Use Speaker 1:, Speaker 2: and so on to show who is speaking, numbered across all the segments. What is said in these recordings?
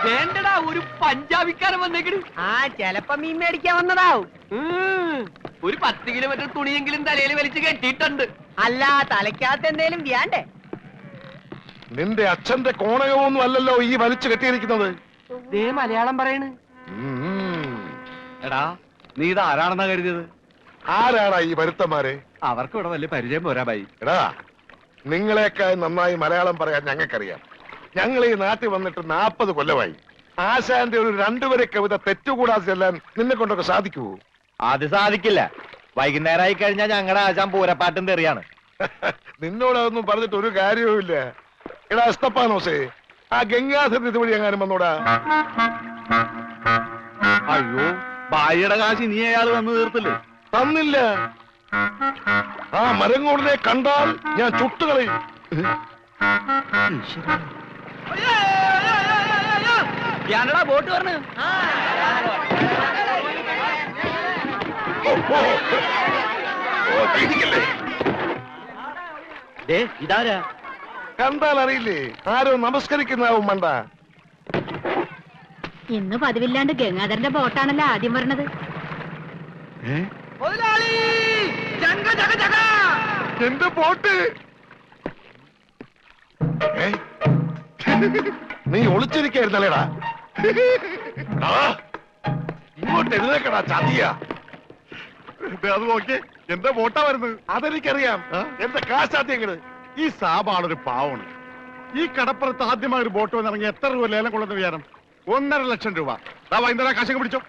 Speaker 1: വേണ്ടടാ, ഒരു പഞ്ചാബിക്കാരൻ വന്നേക്കണ്.
Speaker 2: ചെലപ്പോ മീൻ മേടിക്കാൻ വന്നതാവും.
Speaker 1: ഒരു 10 കിലോമീറ്റർ തുണിയെങ്കിലും തലയിൽ വലിച്ചു കെട്ടിയിട്ടുണ്ട്.
Speaker 2: അല്ല, തലയ്ക്കകത്ത് എന്തേലും വ്യാണ്ടേ?
Speaker 3: നിന്റെ അച്ഛന്റെ കോണകമൊന്നും അല്ലല്ലോ ഈ വലിച്ചു കെട്ടിയിരിക്കുന്നത്.
Speaker 1: ദേ മലയാളം പറയണ്.
Speaker 4: എടാ, നീ ഇത് ആരാണെന്നാ കരുതിയത്?
Speaker 3: ആരാടാ ഈ വരുത്തന്മാരെ?
Speaker 4: അവർക്ക് ഇവിടെ വലിയ പരിചയം പോരാ ബൈ.
Speaker 3: എടാ, നിങ്ങളെക്കാൾ നന്നായി മലയാളം പറയാൻ ഞങ്ങൾക്കറിയാം. ഞങ്ങൾ ഈ നാട്ടിൽ വന്നിട്ട് 40 കൊല്ലമായി. ആശാന്റെ ഒരു 2 വരെ കവിത തെറ്റുകൂടാതെ ചെല്ലാൻ നിന്നെ കൊണ്ടൊക്കെ സാധിക്കുവോ?
Speaker 4: അത് സാധിക്കില്ല. വൈകുന്നേരമായി കഴിഞ്ഞാൽ ഞങ്ങളുടെ ആശാൻ പൂരപ്പാട്ടും തെറിയാണ്.
Speaker 3: നിന്നോടതൊന്നും പറഞ്ഞിട്ട് ഒരു കാര്യവുമില്ല. എടാ എസ്തപ്പാനോസേ, ആ ഗംഗാധരൻ ഇതുവഴി എങ്ങാനും വന്നോടാ.
Speaker 4: അയ്യോ, ഭാര്യയുടെ കാശ് നീ അയാൾ വന്ന് തീർത്തില്ലേ?
Speaker 3: തന്നില്ല. ആ മരങ്ങോടിനെ കണ്ടാൽ ഞാൻ ചുട്ടുകളയും.
Speaker 1: ബോട്ട് പറഞ്ഞു.
Speaker 4: ഇതാരാ?
Speaker 3: കണ്ടാൽ അറിയില്ലേ? ആരോ നമസ്കരിക്കുന്നാവും മണ്ട.
Speaker 5: ഇന്ന് പതിവില്ലാണ്ട് ഗംഗാധരന്റെ ബോട്ടാണല്ലോ ആദ്യം വരണത്.
Speaker 3: എന്റെ ബോട്ട്! നീ ഒളിച്ചിരിക്കായിരുന്നല്ലേടാ? ഇങ്ങോട്ട് എഴുന്നേക്കടാ ചതിയ. അത് നോക്കി, എന്റെ ബോട്ടാ വരുന്നത്. അതെനിക്കറിയാം. എന്റെ കാശാദ്യങ്ങള്.
Speaker 6: ഈ സാബാണൊരു പാവമാണ്. ഈ കടപ്പുറത്ത് ആദ്യമായി ഒരു ബോട്ട് വന്നിറങ്ങി എത്ര രൂപ ലേലം കൊള്ളുന്ന വിചാരം? 1.5 ലക്ഷം രൂപ. വൈകുന്നേരം കാശൊക്കെ പിടിച്ചോ.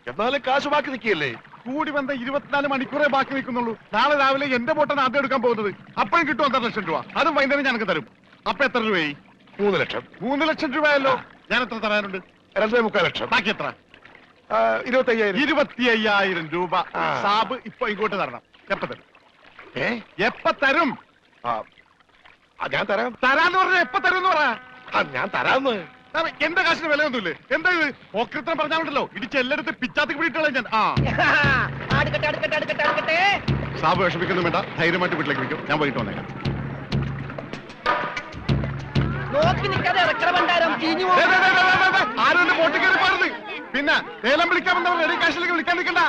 Speaker 3: എന്നാലും കാശ് ബാക്കി നിൽക്കിയല്ലേ?
Speaker 6: കൂടി വന്ന 24 മണിക്കൂറേ ബാക്കി നിൽക്കുന്നുള്ളൂ. നാളെ രാവിലെ എന്റെ ബോട്ടാണ് ആദ്യം എടുക്കാൻ പോകുന്നത്. അപ്പോഴും കിട്ടും 1.5 ലക്ഷം രൂപ. അതും വൈകുന്നേരം ഞങ്ങൾക്ക് തരും. അപ്പൊ എത്ര രൂപയായി?
Speaker 3: 3 ലക്ഷം.
Speaker 6: 3 ലക്ഷം രൂപയല്ലോ. ഞാൻ എത്ര തരാനുണ്ട്?
Speaker 3: 2.25 ലക്ഷം.
Speaker 6: ബാക്കി എത്ര?
Speaker 3: 25,000.
Speaker 6: 25,000 രൂപ സാബ് ഇപ്പൊ ഇങ്ങോട്ട് തരണം. എപ്പ തരും? എപ്പ തരും?
Speaker 3: ഞാൻ തരാം.
Speaker 6: തരാന്ന് പറഞ്ഞ എപ്പ തരും എന്ന് പറയാ.
Speaker 3: ഞാൻ തരാന്ന്.
Speaker 6: എന്റെ കാശിന് വിലയൊന്നുമില്ലേ? എന്താ ഇത്? ഓക്രിത്രം പറഞ്ഞാലുണ്ടല്ലോ, ഇടിച്ച് എല്ലായിടത്ത് പിച്ചാത്തി പിടിയിട്ടുള്ള ഞാൻ. സാബ് വിഷമിക്കൊന്നും വേണ്ട, ധൈര്യമായിട്ട് വീട്ടിലേക്ക് വിളിക്കും. ഞാൻ വൈകിട്ട് വന്നേക്കാം. ആരും എന്റെ ബോട്ടിൽ കയറി പാടുന്നു. പിന്നെ ലേലം വിളിക്കാൻ വന്നവർ റെഡി കാശിലേക്ക് വിളിക്കാൻ നിൽക്കണ്ട.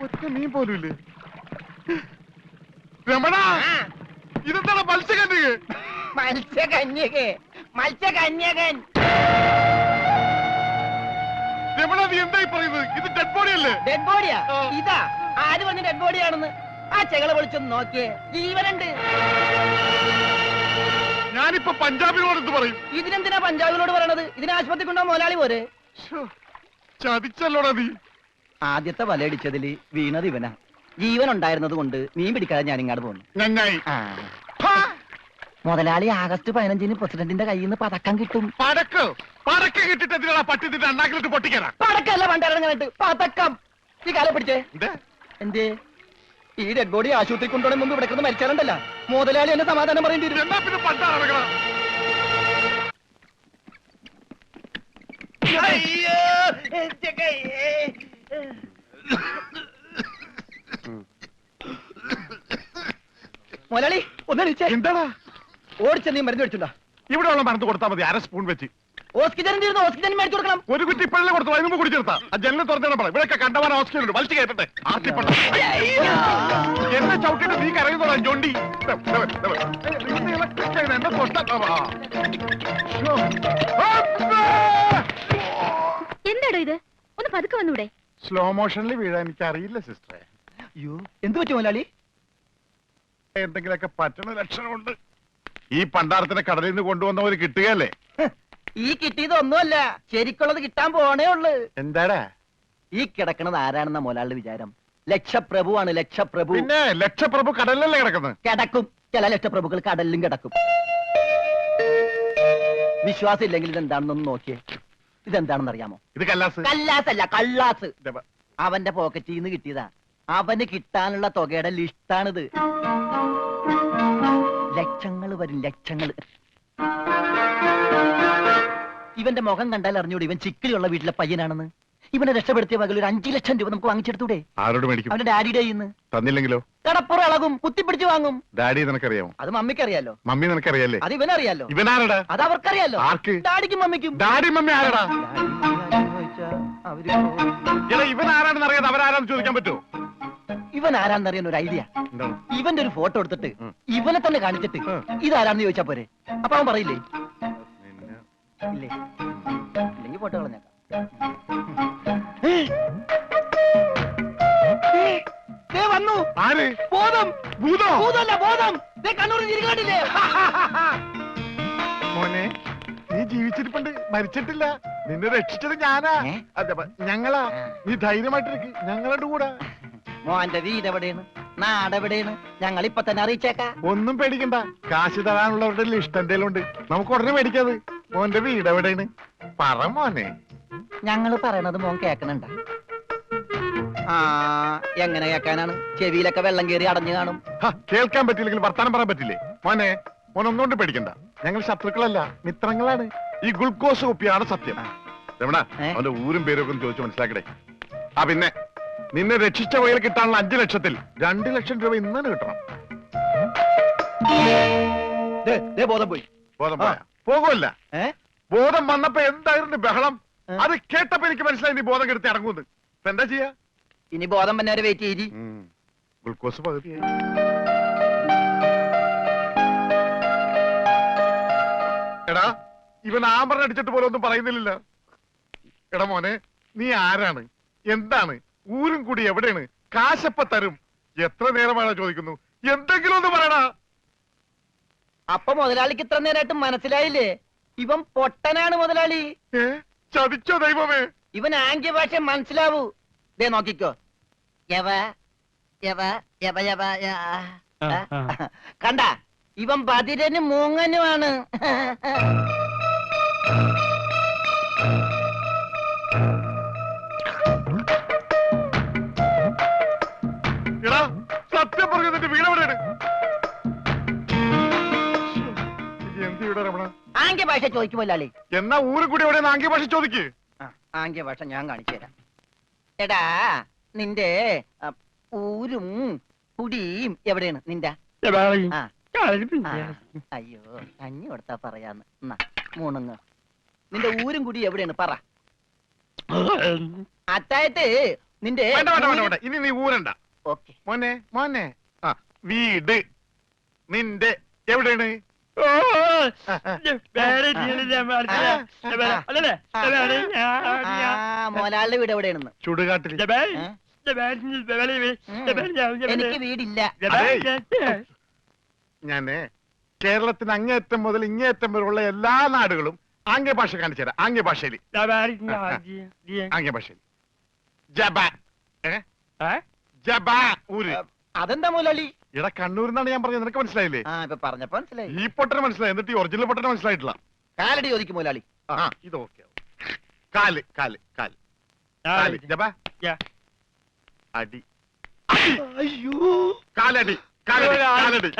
Speaker 6: ഒറ്റ മീൻ പോലും ഇല്ലേ? രമണ, ഇതെന്താണ്? മത്സ്യകന്യക.
Speaker 2: മത്സ്യകന്യകൻ.
Speaker 6: രമണ, നീ എന്തായി പറയുന്നത്? ഇത് ഡെഡ് ബോഡി അല്ലേ?
Speaker 2: ഡെഡ് ബോഡിയാ? ഇതാ ആര് പറഞ്ഞ ഡെഡ് ബോഡിയാണെന്ന്? ആ ചെകളെ വിളിച്ചൊന്ന് നോക്കിയേ, ജീവനുണ്ട്.
Speaker 6: ഞാനിപ്പോ പഞ്ചാബിനോട് എന്ത് പറയും?
Speaker 2: ഇതിനെന്തിനാ പഞ്ചാബിനോട് പറയണത്? ഇതിന് ആശുപത്രി കൊണ്ടോ മുതലാളി പോരെ?
Speaker 6: ചതിച്ചല്ലോടാ നീ.
Speaker 2: ആദ്യത്തെ വലയടിച്ചതില് വീണത് ഇവനാ. ജീവൻ ഉണ്ടായിരുന്നത് കൊണ്ട് മീൻ പിടിക്കാതെ ഞാൻ ഇങ്ങോട്ട് പോന്നു.
Speaker 6: നന്നായി.
Speaker 2: മുതലാളി ആഗസ്റ്റ് 15-ന് പ്രസിഡന്റിന്റെ കയ്യിൽ നിന്ന് പതക്കം കിട്ടും.
Speaker 6: പടക്കം കിട്ടിട്ട് എന്തിനാ പട്ടി നിന്റെ അണ്ണാക്കിലിട്ട് പൊട്ടിക്കാനാ?
Speaker 2: പടക്കല്ല പണ്ടിറങ്ങാനായിട്ട് പതക്കം. ഈ കാലം പിടിച്ചേ. എന്തേ ഈ ഡെഡ് ബോഡി ആശുപത്രി കൊണ്ടുപോകണ മുമ്പ് ഇവിടെ കിടന്ന് മരിച്ചാലുണ്ടല്ല, മുതലാളി എന്നെ സമാധാനം പറയേണ്ടി വരും.
Speaker 6: എന്നാ പിന്നെ പണ്ടാ നടക്കണം.
Speaker 2: മുതലാളി ഒന്നടിച്ചേ.
Speaker 6: എന്താടാ?
Speaker 2: ഓടിച്ച നീ മരുന്ന് മേടിച്ചുണ്ടാ.
Speaker 6: ഇവിടെ ഉള്ള മരുന്ന് കൊടുത്താൽ മതി. 1/2 സ്പൂൺ വെച്ച്.
Speaker 2: ഓക്സിജൻ തീർന്നു. ഓക്സിജൻ മേടിച്ചു കൊടുക്കണം.
Speaker 6: ഒരു കുറ്റി ഇപ്പോഴല്ലേ കൊടുത്തു, അതിന് മുമ്പ് കുടിച്ചെടുത്താ. ആ ജനലിൽ തുറന്നിടാൻ പറ. ഇവിടെയൊക്കെ കണ്ടവാൻ ഓക്സിജൻ ഉണ്ട്. വലിച്ചു കയറ്റട്ടെ. എന്നെ ചവിട്ടിട്ട് നീ കരയുന്നോളാം ജോണ്ടി. എന്നെ
Speaker 5: എന്താടോ ഇത്? ഒന്ന് പതുക്കെ വന്നൂടെ?
Speaker 6: സ്ലോ മോഷനിൽ വീഴാൻ എനിക്ക് അറിയില്ല സിസ്റ്ററെ.
Speaker 2: അയ്യോ, എന്ത് പറ്റും മുതലാളി?
Speaker 6: എന്തെങ്കിലുമൊക്കെ പറ്റണ ലക്ഷണമുണ്ട്. ഈ പണ്ടാരത്തിനെ കടലിൽ നിന്ന് കൊണ്ടുവന്നവര് കിട്ടുകയല്ലേ?
Speaker 2: ഈ കിട്ടിയതൊന്നുമല്ല, ശരിക്കുള്ളത് കിട്ടാൻ പോണേ ഉള്ളു.
Speaker 6: എന്താടാ
Speaker 2: ഈ കിടക്കണത് ആരാണെന്ന മുതലാളിയുടെ വിചാരം? ലക്ഷപ്രഭുവാണ്. ലക്ഷപ്രഭു.
Speaker 6: പിന്നെ ലക്ഷപ്രഭു കടലിലല്ലേ കിടക്കുന്നത്?
Speaker 2: കിടക്കും. ചില ലക്ഷപ്രഭുക്കൾ കടലിലും കിടക്കും. വിശ്വാസം ഇല്ലെങ്കിൽ ഇതെന്താണെന്നൊന്ന് നോക്കിയേ. ഇതെന്താണെന്ന് അറിയാമോ?
Speaker 6: ഇത് കല്ലാസ്.
Speaker 2: കല്ലാസല്ല, കള്ളാസ്. അവന്റെ പോക്കറ്റിൽ നിന്ന് കിട്ടിയതാ. അവന് കിട്ടാനുള്ള തുകയുടെ ലിസ്റ്റാണിത്. ലക്ഷങ്ങൾ വരും, ലക്ഷങ്ങൾ. ഇവന്റെ മുഖം കണ്ടാൽ അറിഞ്ഞൂടെ ഇവൻ ചിക്കിളിയുള്ള വീട്ടിലെ പയ്യനാണെന്ന്. ഇവനെ രക്ഷപ്പെടുത്തിയ പകൽ ഒരു 5 ലക്ഷം രൂപ നമുക്ക് വാങ്ങിച്ചെടുത്തൂടെ?
Speaker 6: ആരോട് മേടിക്കും?
Speaker 2: അവന്റെ ഡാഡിയുടെ കയ്യിൽ നിന്ന്.
Speaker 6: തന്നില്ലെങ്കിലോ?
Speaker 2: കടപ്പുറം ഇളകും, കുത്തിപ്പിടിച്ച് വാങ്ങും.
Speaker 6: ഡാഡി നിനക്കറിയാമോ?
Speaker 2: അത് മമ്മിക്ക് അറിയാലോ,
Speaker 6: മമ്മി നിനക്കറിയാലേ?
Speaker 2: അത് ഇവനറിയാലോ,
Speaker 6: ഇവനാരടാ?
Speaker 2: അത് അവർക്കറിയാലോ.
Speaker 6: ആർക്ക്?
Speaker 2: ഡാഡിക്കും മമ്മിക്കും.
Speaker 6: ഡാഡി മമ്മി ആരടാ?
Speaker 2: അവര്
Speaker 6: എടാ ഇവൻ ആരാണെന്ന് അറിയാതെ അവരാരാന്ന് ചോദിക്കാൻ പറ്റുമോ?
Speaker 2: ഇവൻ ആരാന്നറിയാൻ ഒരു ഐഡിയ.
Speaker 6: എന്താണ്?
Speaker 2: ഇവന്റെ ഒരു ഫോട്ടോ എടുത്തിട്ട് ഇവനെ തന്നെ കാണിച്ചിട്ട് ഇതാരാന്ന് ചോദിച്ചാ പോരെ? അപ്പൊ അവൻ പറയില്ലേ? ഇല്ലേ? ഇല്ലെങ്കിൽ ഫോട്ടോ കളഞ്ഞേക്കാം. ദേ വന്നു
Speaker 6: ആര്?
Speaker 2: ബോധം.
Speaker 6: ഭൂതോ?
Speaker 2: ഭൂതമല്ല, ബോധം. ദേ കണ്ണൂരിൽ തിരികാട്ടില്ലേ?
Speaker 6: മോനെ നീ ജീവിച്ചിരിപ്പുണ്ട്, മരിച്ചിട്ടില്ല. നിന്നെ രക്ഷിച്ചത് ഞാനാ.
Speaker 2: ഏ?
Speaker 6: ഞങ്ങളാ. നീ ധൈര്യമായിട്ടിരിക്ക്, ഞങ്ങളുടെ കൂടെ.
Speaker 2: മോന്റെ വീട് എവിടെയാണ്, നാടെവിടെയാണ്, ഞങ്ങൾ ഇപ്പൊ തന്നെ അറിയിച്ചേക്കാ.
Speaker 6: ഒന്നും പേടിക്കണ്ട, കാശ് തരാനുള്ളവരുടെ ലിസ്റ്റ് എന്തെങ്കിലും ഉണ്ട്, നമുക്ക് ഉടനെ മേടിക്കാത്. മോന്റെ വീട് എവിടെയാണ്? പറ മോനെ.
Speaker 2: ഞങ്ങള് പറയണത് മോൻ കേക്കണണ്ട? ആ, എങ്ങനെ കേക്കാനാണ്? ചെവിയിലൊക്കെ വെള്ളം കയറി അടഞ്ഞു കാണും.
Speaker 6: കേൾക്കാൻ പറ്റില്ലെങ്കിൽ വർത്താനം പറയാൻ പറ്റില്ലേ? മോനെ മോൻ ഒന്നുകൊണ്ട് പേടിക്കണ്ട, ഞങ്ങൾ ശത്രുക്കളല്ല, മിത്രങ്ങളാണ്. ഈ ഗ്ലൂക്കോസ് കുപ്പിയാണ് സത്യം. രമണ,
Speaker 2: ഏ?
Speaker 6: അവന്റെ ഊരും പേരൊക്കെ ഒന്ന് ചോദിച്ചു മനസ്സിലാക്കടേ. ആ പിന്നെ നിന്നെ രക്ഷിച്ച വകയിൽ കിട്ടാനുള്ള 5 ലക്ഷത്തിൽ 2 ലക്ഷം രൂപ ഇന്ന് കിട്ടണം.
Speaker 2: ബോധം പോയി.
Speaker 6: ബോധം പോയാ? പോകുമല്ല.
Speaker 2: ഏ?
Speaker 6: ബോധം വന്നപ്പോ എന്തായിരുന്നു ബഹളം?
Speaker 2: ഏ?
Speaker 6: അത് കേട്ടപ്പോ എനിക്ക് മനസ്സിലായി നീ ബോധം കെടുത്തി ഇറങ്ങുന്നത്. ഇപ്പൊ എന്താ ചെയ്യാ?
Speaker 2: ഇനി ബോധം വന്നവരെ വെയിറ്റ് ചെയ്തി.
Speaker 6: ഗ്ലൂക്കോസ് പകുതിയായി. എടാ ഇവൻ ആമറ അടിച്ചിട്ട് പോലെ ഒന്നും പറയുന്നില്ല. എടാ മോനെ, നീ ആരാണ്, എന്താണ്, ഊരും കൂടി എവിടെയാണ്, കാശപ്പ തരും, എത്ര നേരമാണോ ചോദിക്കുന്നു, എന്തെങ്കിലും ഒന്ന് പറയടാ.
Speaker 2: അപ്പൊ മുതലാളിക്ക് ഇത്ര നേരമായിട്ട് മനസ്സിലായില്ലേ? ഇവൻ പൊട്ടനാണ് മുതലാളി.
Speaker 6: ഏ? ചതിച്ചോ ദൈവമേ?
Speaker 2: ഇവൻ ആംഗ്യ ഭാഷ മനസ്സിലാവൂ. ദേ നോക്കിക്കോ. യവ യവ യവ യവ കണ്ട, ഇവൻ ബദിരനും മൂങ്ങനുമാണ്.
Speaker 6: എടാ സത്യം പറഞ്ഞു, നിന്റെ വീട് എവിടെയാണ്? എന്ത് വീടാ രമണ?
Speaker 2: ആംഗ്യ ഭാഷ ചോദിക്കും മുതലാളി.
Speaker 6: എന്നാ ഊരും കൂടി എവിടെയാണ് ആംഗ്യ ഭാഷ ചോദിക്ക്.
Speaker 2: ആംഗ്യ ഭാഷ ഞാൻ കാണിച്ചു തരാം. എടാ നിന്റെ ഊരും കുടിയും എവിടെയാണ് നിന്റെ? ആ. അയ്യോ, കഞ്ഞി കൊടുത്താ പറയാന്ന്. എന്നാ മൂണുങ്ങ്. നിന്റെ ഊരും കുടി എവിടെയാണ് പറ. അത്തായത് നിന്റെ
Speaker 6: വേണ്ട വേണ്ട വേണ്ട വേണ്ട, ഇനി നീ ഊരണ്ട.
Speaker 2: ഓക്കെ.
Speaker 6: മോനെ മോനെ, ആ വീട് നിന്റെ എവിടെയാണ്?
Speaker 2: മോലാളുടെ വീട് എവിടെയാണെന്ന്?
Speaker 6: ചുടുകാട്ടിൽ.
Speaker 2: എനിക്ക് വീടില്ല.
Speaker 6: ഞാന് കേരളത്തിന് അങ്ങേയറ്റം മുതൽ ഇങ്ങേയറ്റം വരെയുള്ള എല്ലാ നാടുകളും ആംഗ്യ ഭാഷ കാണിച്ചു തരാം. ആംഗ്യ ഭാഷയിൽ ആംഗ്യ ഭാഷയിൽ ജബ ജബ ഊര്.
Speaker 2: അതെന്താ മുതലാളി?
Speaker 6: ഇവിടെ കണ്ണൂർ എന്നാണ് ഞാൻ പറഞ്ഞത്, നിനക്ക് മനസ്സിലായില്ലേ?
Speaker 2: ആ, ഇപ്പൊ പറഞ്ഞപ്പോ മനസ്സിലായി.
Speaker 6: ഈ പൊട്ടന് മനസ്സിലായി, എന്നിട്ട് ഈ ഒറിജിനൽ പൊട്ടന് മനസ്സിലായിട്ടില്ല.
Speaker 2: കാലടി ചോദിക്കും മുതലാളി.
Speaker 6: ആ ഇത് ഓക്കെ. കാല് കാല് കാല് കാല് ജബ അടി.
Speaker 2: അയ്യോ,
Speaker 6: കാലടി കാലടി കാലടി.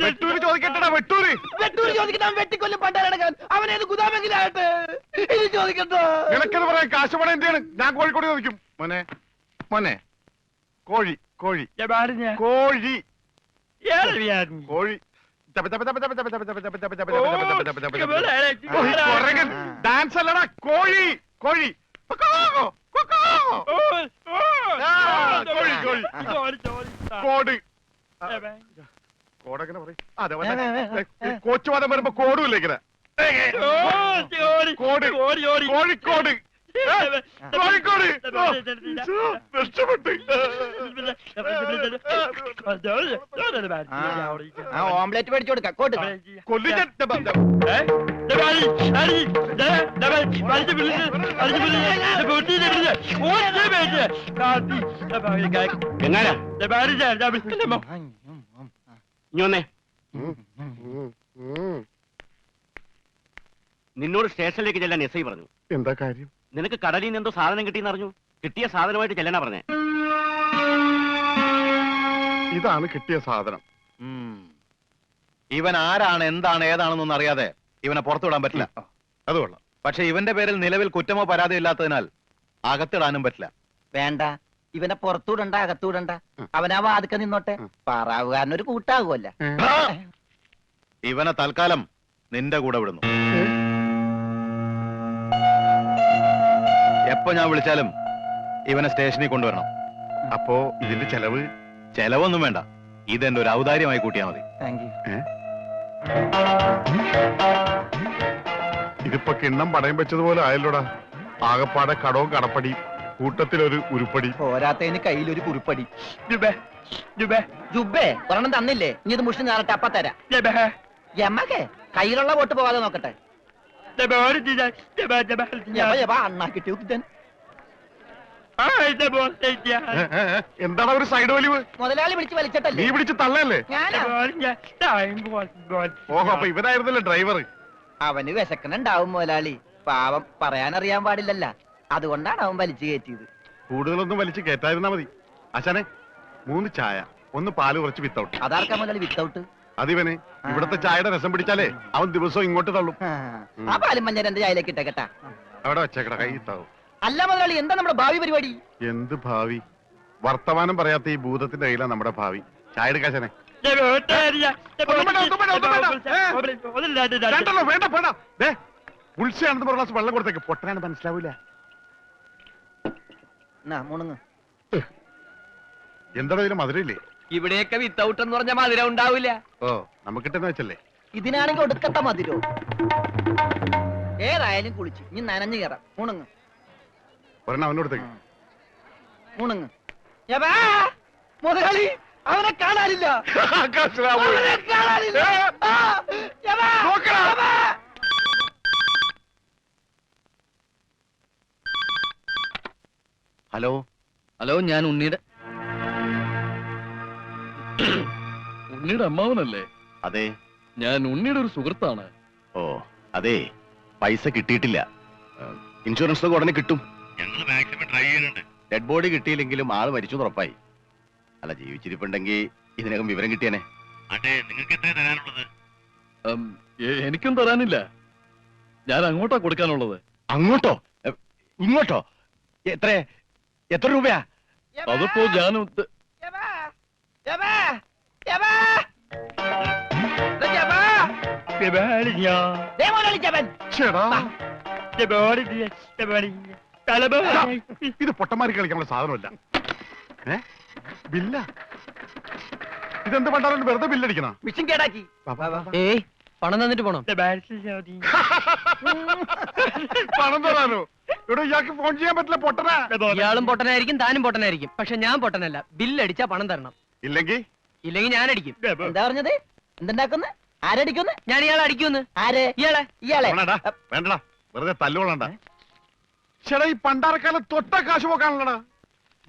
Speaker 6: വെട്ടൂര് ചോദിക്കട്ടടാ, വെട്ടൂര്.
Speaker 2: വെട്ടൂര് ചോദിക്കട്ടെ, അവൻ വെട്ടിക്കൊല്ലും പണ്ടാരടക്കാൻ. അവനേത് ഗുദാമെങ്കിലാകട്ടെ, ഇനി ചോദിക്കട്ടോ.
Speaker 6: നിനക്കത് പറയാൻ കാശ് പണം എന്റെയാണ്, ഞാൻ കോഴിക്കോട് ചോദിക്കും. മോനെ മോനെ, കോഴി കോഴി കോഴി കോഴി ഡാൻസ് അല്ലടാ, കോഴി കോഴി. കോഴി കോഴി കോട് കോടെങ്ങനെ പറയും? അതെ കോച്ചുവാദം വരുമ്പോ കോടുമില്ല ഇങ്ങനെ. കോട് കോഴിക്കോട് കോഴിക്കോട്. രക്ഷപ്പെട്ട്
Speaker 2: ഓംലെറ്റ് മേടിച്ചു കൊടുക്കാം. കോട്ട്
Speaker 6: കൊല്ലിച്ച
Speaker 1: നിന്നോട് സ്റ്റേഷനിലേക്ക് ചെല്ലാൻ എസ് ഐ പറഞ്ഞു.
Speaker 6: എന്താ കാര്യം?
Speaker 1: നിനക്ക് കടലിൽ നിന്ന് എന്തോ സാധനം കിട്ടിയെന്ന് അറിഞ്ഞു. കിട്ടിയ സാധനമായിട്ട് ചെല്ലാനാ പറഞ്ഞേ.
Speaker 6: ഇതാണ് കിട്ടിയ സാധനം.
Speaker 4: ഇവൻ ആരാണ്, എന്താണ്, ഏതാണെന്നൊന്നും അറിയാതെ ഇവനെ പുറത്തുവിടാൻ പറ്റില്ല.
Speaker 6: അത് കൊള്ളാം.
Speaker 4: പക്ഷെ ഇവന്റെ പേരിൽ നിലവിൽ കുറ്റമോ പരാതിയോ ഇല്ലാത്തതിനാൽ അകത്തിടാനും പറ്റില്ല.
Speaker 2: വേണ്ട, ഇവനെ പുറത്തൂടണ്ട അകത്തൂടണ്ട. അവനാ വാതുക്ക നിന്നോട്ടെ. പാറാവുകാരനൊരു കൂട്ടാകുമല്ല.
Speaker 4: ഇവനെ തൽക്കാലം നിന്റെ കൂടെ വിടുന്നു. എപ്പോ ഞാൻ വിളിച്ചാലും ഇവനെ സ്റ്റേഷനിൽ കൊണ്ടുവരണം.
Speaker 6: അപ്പോ ഇതിന്റെ ചെലവ്?
Speaker 4: ചെലവൊന്നും വേണ്ട, ഇതെന്റെ ഒരു ഔദാര്യമായി കൂട്ടിയാ മതി.
Speaker 2: Thank you.
Speaker 6: ഇതിപ്പോ കിണ്ണം പടയം വെച്ചതുപോലെ ആയല്ലോടാ. ആകപ്പാടെ കടവും കടപ്പടി, കൂട്ടത്തിലൊരു ഉരുപ്പടി.
Speaker 2: പോരാത്തതിന് കയ്യിലൊരു കുറിപ്പടി. ജുബേ ഒരെണ്ണം തന്നില്ലേ? ഇനി ഇത് മുഷിന് നേരട്ടെ, അപ്പ തരാം. യമകെ കയ്യിലുള്ള വോട്ട് പോവാതെ നോക്കട്ടെ. അണ്ണാക്കിട്ട്
Speaker 6: എന്താണ് ഒരു സൈഡ് വലിവ്?
Speaker 2: മുതലാളി പിടിച്ച് വലിച്ചിട്ടല്ലേ?
Speaker 6: നീ പിടിച്ച് തള്ളല്ലേ?
Speaker 2: ഞാനാ.
Speaker 6: ഓഹോ, അപ്പൊ ഇവനായിരുന്നല്ലേ ഡ്രൈവർ?
Speaker 2: അവന് വിശക്കണുണ്ടാവും മുതലാളി. പാവം പറയാനറിയാൻ പാടില്ലല്ല, അതുകൊണ്ടാണ് അവൻ വലിച്ചു കയറ്റിയത്.
Speaker 6: കൂടുതലൊന്നും വലിച്ച് കേറ്റായിരുന്നാ മതി. ആശാനെ, 3 ചായ, 1 പാല് കുറച്ച് വിത്തൗട്ട്.
Speaker 2: അതാർക്കാ മുതലാളി വിത്തൗട്ട്?
Speaker 6: അതിവന് ഇവിടത്തെ ചായയുടെ രസം പിടിച്ചാലേ അവൻ ദിവസവും ഇങ്ങോട്ട് തള്ളും.
Speaker 2: ആ പാലും മഞ്ഞ എന്റെ ചായയിലേക്ക് ഇട്ടേക്കട്ടാ.
Speaker 6: അവിടെ വെച്ചേക്കട, കൈ താവും.
Speaker 2: അല്ല മുതലാളി, എന്താ നമ്മുടെ ഭാവി പരിപാടി?
Speaker 6: എന്ത് ഭാവി? വർത്തമാനം പറയാത്ത ഈ ഭൂതത്തിന്റെ കയ്യിലാണ് നമ്മുടെ ഭാവി. ചായ എടുക്കാശനെ. ഉത്സയാണെന്ന് പറഞ്ഞ വെള്ളം കൊടുത്തേക്ക്. പൊട്ടനാണ് മനസ്സിലാവൂല.
Speaker 2: മുണുങ്ങ്.
Speaker 6: എന്താണ് ഇതിന് മധുരയില്ലേ?
Speaker 1: ഇവിടെയൊക്കെ വിത്തൗട്ട് എന്ന് പറഞ്ഞ മധുരം ഉണ്ടാവില്ല.
Speaker 6: ഓ, നമുക്കിട്ടെന്ന് വെച്ചല്ലേ.
Speaker 2: ഇതിനാണെങ്കിൽ ഒടുക്കത്ത മധുരോ. ഏതായാലും കുളിച്ച് ഇനി നനഞ്ഞു കയറാം. മുണുങ്ങ്
Speaker 6: ഒരെണ്ണം അവനോടത്തേക്ക്.
Speaker 2: മുണുങ്ങ്. മുതലാളി, അവനെ കാണാനില്ല. അവനെ കാണാനില്ല.
Speaker 4: ഹലോ
Speaker 1: ഹലോ, ഞാൻ ഉണ്ണിയുടെ അമ്മാവനല്ലേ?
Speaker 4: അതെ.
Speaker 1: ഞാൻ ഉണ്ണിയുടെ ഒരു സുഹൃത്താണ്.
Speaker 4: ഓ അതെ, പൈസ കിട്ടിയിട്ടില്ല. ഇൻഷുറൻസ് ഒക്കെ ഉടനെ കിട്ടും. ഞങ്ങൾ മാക്സിമം ട്രൈ ചെയ്യുന്നുണ്ട്. ഡെഡ് ബോഡി കിട്ടിയില്ലെങ്കിലും ആള് മരിച്ചു ഉറപ്പായി. അല്ല, ജീവിച്ചിരിപ്പുണ്ടെങ്കിൽ ഇതിനകം വിവരം കിട്ടിയനെ. നിങ്ങൾക്ക് എത്ര തരാനുള്ളത്?
Speaker 1: എനിക്കും തരാനില്ല. ഞാൻ അങ്ങോട്ടാ കൊടുക്കാനുള്ളത്.
Speaker 4: അങ്ങോട്ടോ ഇങ്ങോട്ടോ? എത്ര രൂപയാ?
Speaker 1: അതിപ്പോ ഞാൻ
Speaker 6: ഇത് പൊട്ടന്മാരി കളിക്കാനുള്ള സാധനമല്ല. ബില്ല ഇതെന്ത് പണ്ടാലും വെറുതെ ബില്ലടിക്കണ?
Speaker 2: മിഷൻ കേടാക്കി.
Speaker 1: പണം തന്നിട്ട് പോണം.
Speaker 6: പണം തരാനോ? ഇവിടെ ഇയാൾക്ക് ഫോൺ ചെയ്യാൻ പറ്റില്ല. പൊട്ടനാ.
Speaker 1: ഇയാളും പൊട്ടനായിരിക്കും, താനും പൊട്ടനായിരിക്കും. പക്ഷെ ഞാൻ പൊട്ടനല്ല. ബില്ലടിച്ചാ പണം തരണം.
Speaker 6: ഇല്ലെങ്കിൽ
Speaker 1: ഞാൻ അടിക്കും.
Speaker 2: എന്താ പറഞ്ഞത്? എന്തുണ്ടാക്കുന്നു? ആരടിക്കുന്നു?
Speaker 1: ഞാൻ ഇയാളെ അടിക്കുന്നു.
Speaker 2: ആരെ? ഇയാളെ.
Speaker 6: വേണ്ടടാ, വെറുതെ തല്ലുകൊള്ളണ്ട. ചേട്ടാ, ഈ പണ്ടാരക്കാലം തൊട്ട കാശ് പോക്കാണല്ലടാ.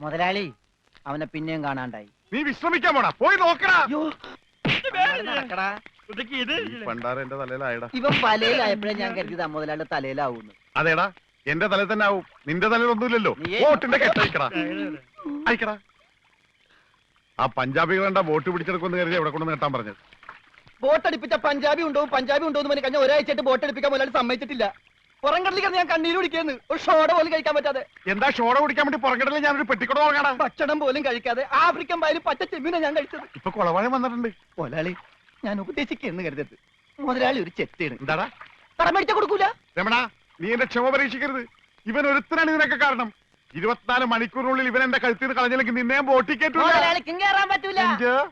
Speaker 2: മുതലാളി, അവനെ പിന്നെയും കാണാണ്ടായി.
Speaker 6: നീ വിശ്രമിക്കാൻ പോടാ, പോയി നോക്കടാ.
Speaker 2: നടക്കടാ.
Speaker 6: പണ്ടാര എന്റെ തലയിലായടാ.
Speaker 2: ഇവൻ വലയിലായപ്പോഴേ ഞാൻ കരുതിയതാ മുതലാളിയുടെ തലയിലാവൂന്ന്.
Speaker 6: അതേടാ, എന്റെ തലയിൽ തന്നെ ആവും. നിന്റെ തലയിലൊന്നുമില്ലല്ലോ. വോട്ടിന്റെ കെട്ടയക്കടാ, അയക്കടാ. ആ പഞ്ചാബികൾ എന്താ വോട്ട് പിടിച്ചെടുക്കുമെന്ന് കരുതി എവിടെ കൊണ്ട് നേട്ടാൻ പറഞ്ഞത്?
Speaker 2: ബോട്ടടിപ്പിച്ച പഞ്ചാബി ഉണ്ടോ എന്ന് കഴിഞ്ഞ ഒരാഴ്ചയായിട്ട് ബോട്ടടിപ്പിക്കാൻ മുതലാളി സമ്മതിച്ചിട്ടില്ല. പുറംകടലിൽ ഞാൻ കണ്ണീര് കുടിക്കുന്നു. ഒരു ഷോട പോലും കഴിക്കാൻ പറ്റാതെ.
Speaker 6: എന്താ ഷോട കുടിക്കാൻ വേണ്ടി പുറംകടലിൽ ഞാനൊരു പെട്ടിക്കട വാങ്ങാടാ.
Speaker 2: ഭക്ഷണം പോലും കഴിക്കാതെ ആഫ്രിക്കൻ പായലും പച്ച ചെമ്മീനാ ഞാൻ കഴിച്ചത്.
Speaker 6: ഇപ്പൊ കൊളവാഴം വന്നിട്ടുണ്ട്.
Speaker 2: മുതലാളി, ഞാൻ ഉപദേശിക്കുന്നു കരുതരുത്. മുതലാളി ഒരു ചെത്തിയാണ്.
Speaker 6: എന്താടാ?
Speaker 2: കടം മേടിച്ച കൊടുക്കൂല.
Speaker 6: രമണ, നീ എന്റെ ക്ഷമ പരീക്ഷിക്കരുത്. ഇവൻ ഒരുത്തനാണ് ഇതിനൊക്കെ കാരണം. 24 മണിക്കൂറിനുള്ളിൽ ഇവൻ എന്റെ കഴുത്തിൽ കളഞ്ഞില്ലെങ്കിൽ നിന്നെ ബോട്ടിൽ കേട്ടൂല.
Speaker 2: മുതലാളിക്കും കയറാൻ പറ്റൂല.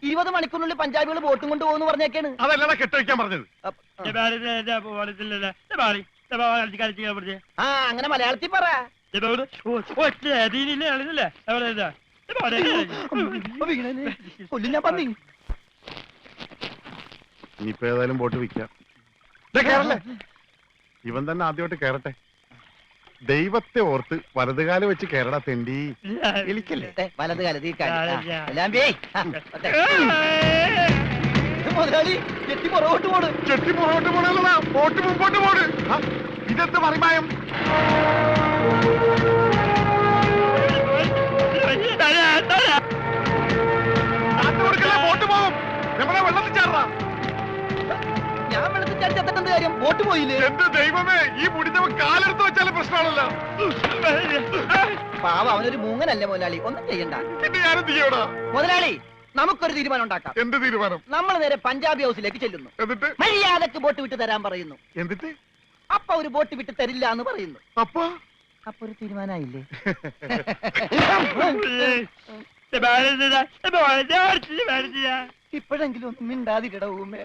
Speaker 2: 20 മണിക്കൂറിനുള്ളിൽ പഞ്ചാബികൾ ബോട്ടും കൊണ്ട് പോകുന്നു പറഞ്ഞേക്കാണ്.
Speaker 6: അതല്ലടാ കെട്ടഴിക്കാൻ പറഞ്ഞത്.
Speaker 2: ആ, അങ്ങനെ മലയാളത്തിൽ പറ. കൊല്ലും ഞാൻ പന്നി.
Speaker 6: ഇനിയിപ്പോ ഏതായാലും ബോട്ട് വിൽക്കാം. ഇവൻ തന്നെ ആദ്യമായിട്ട് കേറട്ടെ. ദൈവത്തെ ഓർത്ത് വലതുകാലം വെച്ച് കേരള തെണ്ടി. എലിക്കല്ലേ
Speaker 2: വലത് കാലത്ത് മുതലാളി ചെട്ടി പുറകോട്ട് പോണ്.
Speaker 6: ചെട്ടി പുറകോട്ട് പോണല്ലടാ, ബോട്ട് മുമ്പോട്ട് പോണ്. ഇതെന്ത് മറിമായം? ബോട്ട് പോകും. നമ്മളെ വെള്ളത്തിൽ ചാടാ.
Speaker 2: ഞാൻ വെള്ളത്തിൽ ചാടി ചത്തിട്ടെന്ത് കാര്യം? ബോട്ട് പോയില്ലേ?
Speaker 6: എന്റെ ദൈവമേ, ഈ മുടിഞ്ഞവൻ കാലെടുത്ത് വെച്ചാലും പ്രശ്നമാണല്ലോ.
Speaker 2: പാവ അവനൊരു മൂങ്ങനല്ലേ മുതലാളി, ഒന്നും ചെയ്യണ്ട.
Speaker 6: പിന്നെ ഞാനെന്ത് ചെയ്യടാ?
Speaker 2: മുതലാളി, നമുക്കൊരു തീരുമാനം ഉണ്ടാക്കാം.
Speaker 6: എന്ത് തീരുമാനം?
Speaker 2: നമ്മൾ നേരെ പഞ്ചാബി ഹൗസിലേക്ക് ചെല്ലുന്നു.
Speaker 6: എന്നിട്ട്
Speaker 2: മര്യാദക്ക് ബോട്ട് വിട്ട് തരാൻ പറയുന്നു.
Speaker 6: എന്നിട്ട്
Speaker 2: അപ്പൊ ഒരു ബോട്ട് വിട്ട് തരില്ല എന്ന് പറയുന്നു.
Speaker 6: അപ്പൊ
Speaker 2: അപ്പൊ ഒരു തീരുമാനമായില്ലേ? ഇപ്പോഴെങ്കിലും ഒന്നും മിണ്ടാതിരിട ഊമേ.